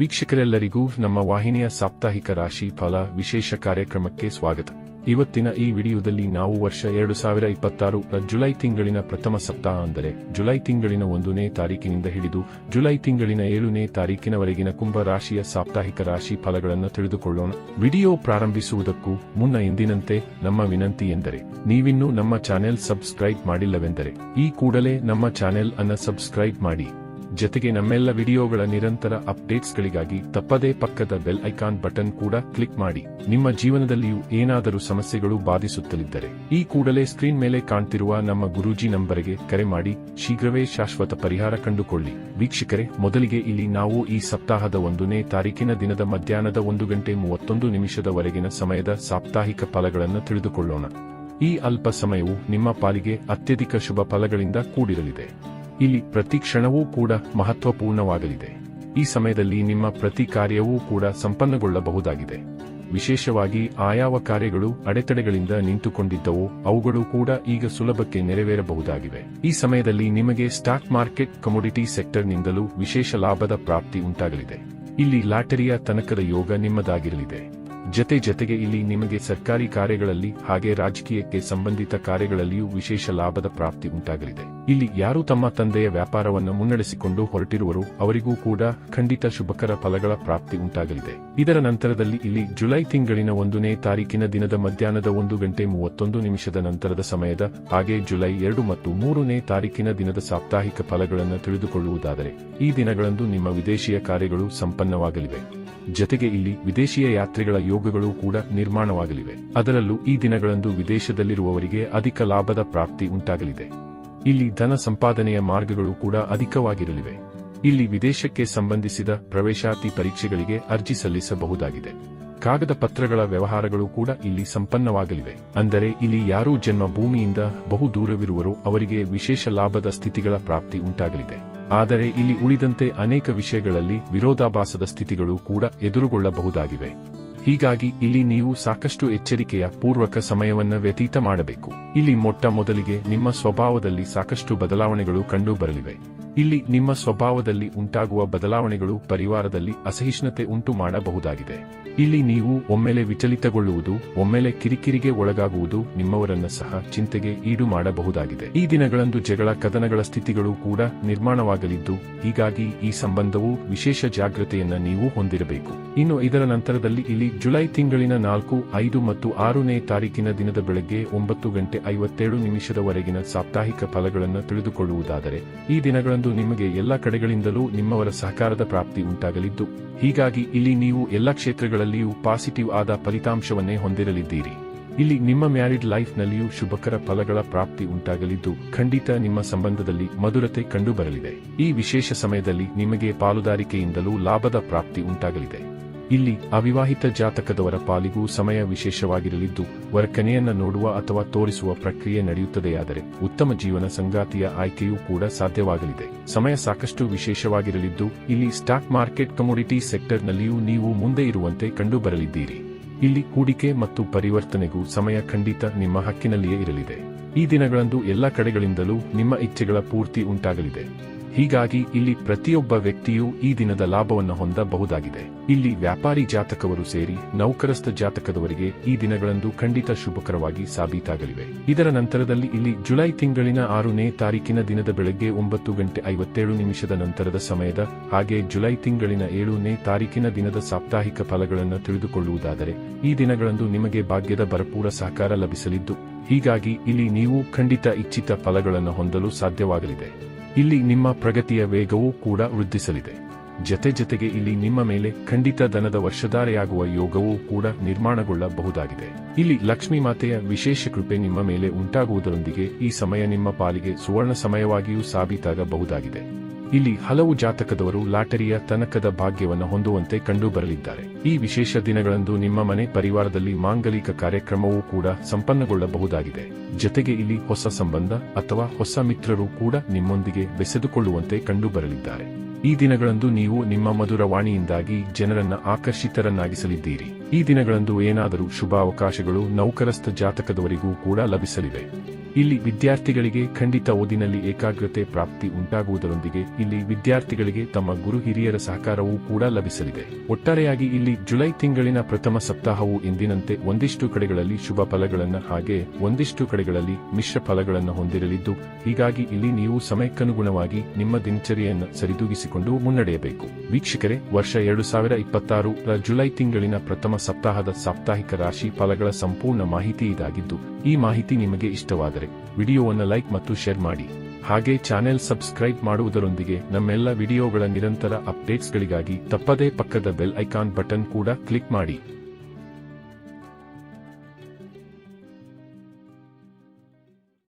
ವೀಕ್ಷಕರೆಲ್ಲರಿಗೂ ನಮ್ಮ ವಾಹಿನಿಯ ಸಾಪ್ತಾಹಿಕ ರಾಶಿ ಫಲ ವಿಶೇಷ ಕಾರ್ಯಕ್ರಮಕ್ಕೆ ಸ್ವಾಗತ. ಇವತ್ತಿನ ಈ ವಿಡಿಯೋದಲ್ಲಿ ನಾವು ವರ್ಷ 2026 ಜುಲೈ ತಿಂಗಳಿನ ಪ್ರಥಮ ಸಪ್ತಾಹ ಅಂದರೆ ಜುಲೈ ತಿಂಗಳಿನ 1ನೇ ತಾರೀಕಿನಿಂದ ಹಿಡಿದು ಜುಲೈ ತಿಂಗಳಿನ 7ನೇ ತಾರೀಕಿನವರೆಗಿನ ಕುಂಭ ರಾಶಿಯ ಸಾಪ್ತಾಹಿಕ ರಾಶಿ ಫಲಗಳನ್ನು ತಿಳಿದುಕೊಳ್ಳೋಣ. ವಿಡಿಯೋ ಪ್ರಾರಂಭಿಸುವುದಕ್ಕೂ ಮುನ್ನ ಎಂದಿನಂತೆ ನಮ್ಮ ವಿನಂತಿ ಎಂದರೆ ನೀವಿನ್ನೂ ನಮ್ಮ ಚಾನೆಲ್ ಸಬ್ಸ್ಕ್ರೈಬ್ ಮಾಡಿಲ್ಲವೆಂದರೆ ಈ ಕೂಡಲೇ ನಮ್ಮ ಚಾನೆಲ್ ಅನ್ನು ಸಬ್ಸ್ಕ್ರೈಬ್ ಮಾಡಿ. ಜೊತೆಗೆ ನಮ್ಮೆಲ್ಲ ವಿಡಿಯೋಗಳ ನಿರಂತರ ಅಪ್ಡೇಟ್ಸ್ಗಳಿಗಾಗಿ ತಪ್ಪದೇ ಪಕ್ಕದ ಬೆಲ್ ಐಕಾನ್ ಬಟನ್ ಕೂಡ ಕ್ಲಿಕ್ ಮಾಡಿ. ನಿಮ್ಮ ಜೀವನದಲ್ಲಿಯೂ ಏನಾದರೂ ಸಮಸ್ಯೆಗಳು ಬಾಧಿಸುತ್ತಲಿದ್ದರೆ ಈ ಕೂಡಲೇ ಸ್ಕ್ರೀನ್ ಮೇಲೆ ಕಾಣ್ತಿರುವ ನಮ್ಮ ಗುರೂಜಿ ನಂಬರಿಗೆ ಕರೆ ಮಾಡಿ ಶೀಘ್ರವೇ ಶಾಶ್ವತ ಪರಿಹಾರ ಕಂಡುಕೊಳ್ಳಿ. ವೀಕ್ಷಕರೇ, ಮೊದಲಿಗೆ ಇಲ್ಲಿ ನಾವು ಈ ಸಪ್ತಾಹದ 1ನೇ ತಾರೀಕಿನ ದಿನದ ಮಧ್ಯಾಹ್ನದ 1:31 ಸಮಯದ ಸಾಪ್ತಾಹಿಕ ಫಲಗಳನ್ನು ತಿಳಿದುಕೊಳ್ಳೋಣ. ಈ ಅಲ್ಪ ಸಮಯವು ನಿಮ್ಮ ಪಾಲಿಗೆ ಅತ್ಯಧಿಕ ಶುಭ ಫಲಗಳಿಂದ ಕೂಡಿರಲಿದೆ. ಇಲ್ಲಿ ಪ್ರತಿ ಕ್ಷಣವೂ ಕೂಡ ಮಹತ್ವಪೂರ್ಣವಾಗಲಿದೆ. ಈ ಸಮಯದಲ್ಲಿ ನಿಮ್ಮ ಪ್ರತಿ ಕಾರ್ಯವೂ ಕೂಡ ಸಂಪನ್ನಗೊಳ್ಳಬಹುದಾಗಿದೆ. ವಿಶೇಷವಾಗಿ ಆಯಾವ ಕಾರ್ಯಗಳು ಅಡೆತಡೆಗಳಿಂದ ನಿಂತುಕೊಂಡಿದ್ದವೋ ಅವುಗಳು ಕೂಡ ಈಗ ಸುಲಭಕ್ಕೆ ನೆರವೇರಬಹುದಾಗಿವೆ. ಈ ಸಮಯದಲ್ಲಿ ನಿಮಗೆ ಸ್ಟಾಕ್ ಮಾರ್ಕೆಟ್, ಕಮೋಡಿಟಿ ಸೆಕ್ಟರ್ನಿಂದಲೂ ವಿಶೇಷ ಲಾಭದ ಪ್ರಾಪ್ತಿ ಉಂಟಾಗಲಿದೆ. ಇಲ್ಲಿ ಲಾಟರಿಯ ತನಕದ ಯೋಗ ನಿಮ್ಮದಾಗಿರಲಿದೆ. ಜೊತೆಗೆ ಇಲ್ಲಿ ನಿಮಗೆ ಸರ್ಕಾರಿ ಕಾರ್ಯಗಳಲ್ಲಿ ಹಾಗೆ ರಾಜಕೀಯಕ್ಕೆ ಸಂಬಂಧಿತ ಕಾರ್ಯಗಳಲ್ಲಿಯೂ ವಿಶೇಷ ಲಾಭದ ಪ್ರಾಪ್ತಿ ಉಂಟಾಗಲಿದೆ. ಇಲ್ಲಿ ಯಾರು ತಮ್ಮ ತಂದೆಯ ವ್ಯಾಪಾರವನ್ನು ಮುನ್ನಡೆಸಿಕೊಂಡು ಹೊರಟಿರುವರು ಅವರಿಗೂ ಕೂಡ ಖಂಡಿತ ಶುಭಕರ ಫಲಗಳ ಪ್ರಾಪ್ತಿ ಉಂಟಾಗಲಿದೆ. ಇದರ ನಂತರದಲ್ಲಿ ಇಲ್ಲಿ ಜುಲೈ ತಿಂಗಳಿನ 1ನೇ ತಾರೀಕಿನ ದಿನದ ಮಧ್ಯಾಹ್ನದ 1:31 ನಂತರದ ಸಮಯದ ಹಾಗೆ ಜುಲೈ 2 ಮತ್ತು 3ನೇ ತಾರೀಕಿನ ದಿನದ ಸಾಪ್ತಾಹಿಕ ಫಲಗಳನ್ನು ತಿಳಿದುಕೊಳ್ಳುವುದಾದರೆ ಈ ದಿನಗಳಂದು ನಿಮ್ಮ ವಿದೇಶಿಯ ಕಾರ್ಯಗಳು ಸಂಪನ್ನವಾಗಲಿವೆ. ಜೊತೆಗೆ ಇಲ್ಲಿ ವಿದೇಶೀಯ ಯಾತ್ರೆಗಳ ಯೋಗಗಳು ಕೂಡ ನಿರ್ಮಾಣವಾಗಲಿವೆ. ಅದರಲ್ಲೂ ಈ ದಿನಗಳಂದು ವಿದೇಶದಲ್ಲಿರುವವರಿಗೆ ಅಧಿಕ ಲಾಭದ ಪ್ರಾಪ್ತಿ ಉಂಟಾಗಲಿದೆ. ಇಲ್ಲಿ ಧನ ಸಂಪಾದನೆಯ ಮಾರ್ಗಗಳು ಕೂಡ ಅಧಿಕವಾಗಿರಲಿವೆ. ಇಲ್ಲಿ ವಿದೇಶಕ್ಕೆ ಸಂಬಂಧಿಸಿದ ಪ್ರವೇಶಾತಿ ಪರೀಕ್ಷೆಗಳಿಗೆ ಅರ್ಜಿ ಸಲ್ಲಿಸಬಹುದಾಗಿದೆ. ಕಾಗದ ಪತ್ರಗಳ ವ್ಯವಹಾರಗಳು ಕೂಡ ಇಲ್ಲಿ ಸಂಪನ್ನವಾಗಲಿವೆ. ಅಂದರೆ ಇಲ್ಲಿ ಯಾರೂ ಜನ್ಮ ಭೂಮಿಯಿಂದ ಬಹು ದೂರವಿರುವರೋ ಅವರಿಗೆ ವಿಶೇಷ ಲಾಭದ ಸ್ಥಿತಿಗಳ ಪ್ರಾಪ್ತಿ ಉಂಟಾಗಲಿದೆ. ಆದರೆ ಇಲ್ಲಿ ಉಳಿದಂತೆ ಅನೇಕ ವಿಷಯಗಳಲ್ಲಿ ವಿರೋಧಾಭಾಸದ ಸ್ಥಿತಿಗಳು ಕೂಡ ಎದುರುಗೊಳ್ಳಬಹುದಾಗಿವೆ. ಹೀಗಾಗಿ ಇಲ್ಲಿ ನೀವು ಸಾಕಷ್ಟು ಎಚ್ಚರಿಕೆಯ ಪೂರ್ವಕ ಸಮಯವನ್ನು ವ್ಯತೀತ ಮಾಡಬೇಕು. ಇಲ್ಲಿ ಮೊಟ್ಟ ಮೊದಲಿಗೆ ನಿಮ್ಮ ಸ್ವಭಾವದಲ್ಲಿ ಸಾಕಷ್ಟು ಬದಲಾವಣೆಗಳು ಕಂಡು ಬರಲಿವೆ. ಇಲ್ಲಿ ನಿಮ್ಮ ಸ್ವಭಾವದಲ್ಲಿ ಉಂಟಾಗುವ ಬದಲಾವಣೆಗಳು ಪರಿವಾರದಲ್ಲಿ ಅಸಹಿಷ್ಣುತೆ ಉಂಟು ಮಾಡಬಹುದಾಗಿದೆ. ಇಲ್ಲಿ ನೀವು ಒಮ್ಮೆಲೆ ವಿಚಲಿತಗೊಳ್ಳುವುದು, ಒಮ್ಮೆಲೆ ಕಿರಿಕಿರಿಗೆ ಒಳಗಾಗುವುದು ನಿಮ್ಮವರನ್ನ ಸಹ ಚಿಂತೆಗೆ ಈಡು ಮಾಡಬಹುದಾಗಿದೆ. ಈ ದಿನಗಳಂದು ಜಗಳ ಕದನಗಳ ಸ್ಥಿತಿಗಳು ಕೂಡ ನಿರ್ಮಾಣವಾಗಲಿದ್ದು ಹೀಗಾಗಿ ಈ ಸಂಬಂಧವು ವಿಶೇಷ ಜಾಗೃತೆಯನ್ನ ನೀವು ಹೊಂದಿರಬೇಕು. ಇನ್ನು ಇದರ ನಂತರದಲ್ಲಿ ಇಲ್ಲಿ ಜುಲೈ ತಿಂಗಳಿನ 4, 5 ಮತ್ತು 6ನೇ ತಾರೀಕಿನ ದಿನದ ಬೆಳಗ್ಗೆ 9:57 ಸಾಪ್ತಾಹಿಕ ಫಲಗಳನ್ನು ತಿಳಿದುಕೊಳ್ಳುವುದಾದರೆ ಈ ದಿನಗಳಂದು ನಿಮಗೆ ಎಲ್ಲ ಕಡೆಗಳಿಂದಲೂ ನಿಮ್ಮವರ ಸಹಕಾರದ ಪ್ರಾಪ್ತಿ ಉಂಟಾಗಲಿದ್ದು ಹೀಗಾಗಿ ಇಲ್ಲಿ ನೀವು ಎಲ್ಲ ಕ್ಷೇತ್ರಗಳಲ್ಲಿಯೂ ಪಾಸಿಟಿವ್ ಆದ ಫಲಿತಾಂಶವನ್ನೇ ಹೊಂದಿರಲಿದ್ದೀರಿ. ಇಲ್ಲಿ ನಿಮ್ಮ ಮ್ಯಾರಿಡ್ ಲೈಫ್ನಲ್ಲಿಯೂ ಶುಭಕರ ಫಲಗಳ ಪ್ರಾಪ್ತಿ ಉಂಟಾಗಲಿದ್ದು ಖಂಡಿತ ನಿಮ್ಮ ಸಂಬಂಧದಲ್ಲಿ ಮಧುರತೆ ಕಂಡುಬರಲಿದೆ. ಈ ವಿಶೇಷ ಸಮಯದಲ್ಲಿ ನಿಮಗೆ ಪಾಲುದಾರಿಕೆಯಿಂದಲೂ ಲಾಭದ ಪ್ರಾಪ್ತಿ ಉಂಟಾಗಲಿದೆ. ಇಲ್ಲಿ ಅವಿವಾಹಿತ ಜಾತಕದವರ ಪಾಲಿಗೂ ಸಮಯ ವಿಶೇಷವಾಗಿರಲಿದ್ದು ವರಕನೆಯನ್ನ ನೋಡುವ ಅಥವಾ ತೋರಿಸುವ ಪ್ರಕ್ರಿಯೆ ನಡೆಯುತ್ತದೆಯಾದರೆ ಉತ್ತಮ ಜೀವನ ಸಂಗಾತಿಯ ಆಯ್ಕೆಯೂ ಕೂಡ ಸಾಧ್ಯವಾಗಲಿದೆ. ಸಮಯ ಸಾಕಷ್ಟು ವಿಶೇಷವಾಗಿರಲಿದ್ದು ಇಲ್ಲಿ ಸ್ಟಾಕ್ ಮಾರ್ಕೆಟ್, ಕಮೋಡಿಟಿ ಸೆಕ್ಟರ್ನಲ್ಲಿಯೂ ನೀವು ಮುಂದೆ ಇರುವಂತೆ ಕಂಡುಬರಲಿದ್ದೀರಿ. ಇಲ್ಲಿ ಹೂಡಿಕೆ ಮತ್ತು ಪರಿವರ್ತನೆಗೂ ಸಮಯ ಖಂಡಿತ ನಿಮ್ಮ ಹಕ್ಕಿನಲ್ಲಿಯೇ ಇರಲಿದೆ. ಈ ದಿನಗಳಂದು ಎಲ್ಲ ಕಡೆಗಳಿಂದಲೂ ನಿಮ್ಮ ಇಚ್ಛೆಗಳ ಪೂರ್ತಿ ಉಂಟಾಗಲಿದೆ. ಹೀಗಾಗಿ ಇಲ್ಲಿ ಪ್ರತಿಯೊಬ್ಬ ವ್ಯಕ್ತಿಯೂ ಈ ದಿನದ ಲಾಭವನ್ನು ಹೊಂದಬಹುದಾಗಿದೆ. ಇಲ್ಲಿ ವ್ಯಾಪಾರಿ ಜಾತಕವರು ಸೇರಿ ನೌಕರಸ್ಥ ಜಾತಕದವರಿಗೆ ಈ ದಿನಗಳಂದು ಖಂಡಿತ ಶುಭಕರವಾಗಿ ಸಾಬೀತಾಗಲಿವೆ. ಇದರ ನಂತರದಲ್ಲಿ ಇಲ್ಲಿ ಜುಲೈ ತಿಂಗಳಿನ 6ನೇ ತಾರೀಕಿನ ದಿನದ ಬೆಳಗ್ಗೆ 9:57 ನಂತರದ ಸಮಯದ ಹಾಗೆ ಜುಲೈ ತಿಂಗಳಿನ 7ನೇ ತಾರೀಕಿನ ದಿನದ ಸಾಪ್ತಾಹಿಕ ಫಲಗಳನ್ನು ತಿಳಿದುಕೊಳ್ಳುವುದಾದರೆ ಈ ದಿನಗಳಂದು ನಿಮಗೆ ಭಾಗ್ಯದ ಭರಪೂರ ಸಹಕಾರ ಲಭಿಸಲಿದ್ದು ಹೀಗಾಗಿ ಇಲ್ಲಿ ನೀವು ಖಂಡಿತ ಇಚ್ಛಿತ ಫಲಗಳನ್ನು ಹೊಂದಲು ಸಾಧ್ಯವಾಗಲಿದೆ. ಇಲ್ಲಿ ನಿಮ್ಮ ಪ್ರಗತಿಯ ವೇಗವೂ ಕೂಡ ವೃದ್ಧಿಸಲಿದೆ. ಜೊತೆಗೆ ಇಲ್ಲಿ ನಿಮ್ಮ ಮೇಲೆ ಖಂಡಿತ ಧನದ ವರ್ಷಧಾರೆಯಾಗುವ ಯೋಗವೂ ಕೂಡ ನಿರ್ಮಾಣಗೊಳ್ಳಬಹುದಾಗಿದೆ. ಇಲ್ಲಿ ಲಕ್ಷ್ಮೀ ಮಾತೆಯ ವಿಶೇಷ ಕೃಪೆ ನಿಮ್ಮ ಮೇಲೆ ಉಂಟಾಗುವುದರೊಂದಿಗೆ ಈ ಸಮಯ ನಿಮ್ಮ ಪಾಲಿಗೆ ಸುವರ್ಣ ಸಮಯವಾಗಿಯೂ ಸಾಬೀತಾಗಬಹುದಾಗಿದೆ. ಇಲ್ಲಿ ಹಲವು ಜಾತಕದವರು ಲಾಟರಿಯ ತನಕದ ಭಾಗ್ಯವನ್ನು ಹೊಂದುವಂತೆ ಕಂಡುಬರಲಿದ್ದಾರೆ. ಈ ವಿಶೇಷ ದಿನಗಳಂದು ನಿಮ್ಮ ಮನೆ ಪರಿವಾರದಲ್ಲಿ ಮಾಂಗಲಿಕ ಕಾರ್ಯಕ್ರಮವೂ ಕೂಡ ಸಂಪನ್ನಗೊಳ್ಳಬಹುದಾಗಿದೆ. ಜೊತೆಗೆ ಇಲ್ಲಿ ಹೊಸ ಸಂಬಂಧ ಅಥವಾ ಹೊಸ ಮಿತ್ರರು ಕೂಡ ನಿಮ್ಮೊಂದಿಗೆ ಬೆಸೆದುಕೊಳ್ಳುವಂತೆ ಕಂಡುಬರಲಿದ್ದಾರೆ. ಈ ದಿನಗಳಂದು ನೀವು ನಿಮ್ಮ ಮಧುರ ವಾಣಿಯಿಂದಾಗಿ ಜನರನ್ನ ಆಕರ್ಷಿತರನ್ನಾಗಿಸಲಿದ್ದೀರಿ. ಈ ದಿನಗಳಂದು ಏನಾದರೂ ಶುಭ ಅವಕಾಶಗಳು ನೌಕರಸ್ಥ ಜಾತಕದವರಿಗೂ ಕೂಡ ಲಭಿಸಲಿವೆ. ಇಲ್ಲಿ ವಿದ್ಯಾರ್ಥಿಗಳಿಗೆ ಖಂಡಿತ ಓದಿನಲ್ಲಿ ಏಕಾಗ್ರತೆ ಪ್ರಾಪ್ತಿ ಉಂಟಾಗುವುದರೊಂದಿಗೆ ಇಲ್ಲಿ ವಿದ್ಯಾರ್ಥಿಗಳಿಗೆ ತಮ್ಮ ಗುರು ಹಿರಿಯರ ಸಹಕಾರವೂ ಕೂಡ ಲಭಿಸಲಿದೆ. ಒಟ್ಟಾರೆಯಾಗಿ ಇಲ್ಲಿ ಜುಲೈ ತಿಂಗಳಿನ ಪ್ರಥಮ ಸಪ್ತಾಹವು ಎಂದಿನಂತೆ ಒಂದಿಷ್ಟು ಕಡೆಗಳಲ್ಲಿ ಶುಭ ಫಲಗಳನ್ನು ಹಾಗೆ ಒಂದಿಷ್ಟು ಕಡೆಗಳಲ್ಲಿ ಮಿಶ್ರ ಫಲಗಳನ್ನು ಹೊಂದಿರಲಿದ್ದು, ಹೀಗಾಗಿ ಇಲ್ಲಿ ನೀವು ಸಮಯಕ್ಕನುಗುಣವಾಗಿ ನಿಮ್ಮ ದಿನಚರಿಯನ್ನು ಸರಿದೂಗಿಸಿಕೊಂಡು ಮುನ್ನಡೆಯಬೇಕು. ವೀಕ್ಷಕರೇ, ವರ್ಷ 2026 ಜುಲೈ ತಿಂಗಳಿನ ಪ್ರಥಮ ಸಪ್ತಾಹದ ಸಾಪ್ತಾಹಿಕ ರಾಶಿ ಫಲಗಳ ಸಂಪೂರ್ಣ ಮಾಹಿತಿ ಇದಾಗಿದ್ದು, ಈ ಮಾಹಿತಿ ನಿಮಗೆ ಇಷ್ಟವಾದರೆ ವಿಡಿಯೋವನ್ನು ಲೈಕ್ ಮತ್ತು ಶೇರ್ ಮಾಡಿ. ಹಾಗೆ ಚಾನೆಲ್ ಸಬ್ಸ್ಕ್ರೈಬ್ ಮಾಡುವುದರೊಂದಿಗೆ ನಮ್ಮೆಲ್ಲ ವಿಡಿಯೋಗಳ ನಿರಂತರ ಅಪ್ಡೇಟ್ಸ್ಗಳಿಗಾಗಿ ತಪ್ಪದೇ ಪಕ್ಕದ ಬೆಲ್ ಐಕಾನ್ ಬಟನ್ ಕೂಡ ಕ್ಲಿಕ್ ಮಾಡಿ.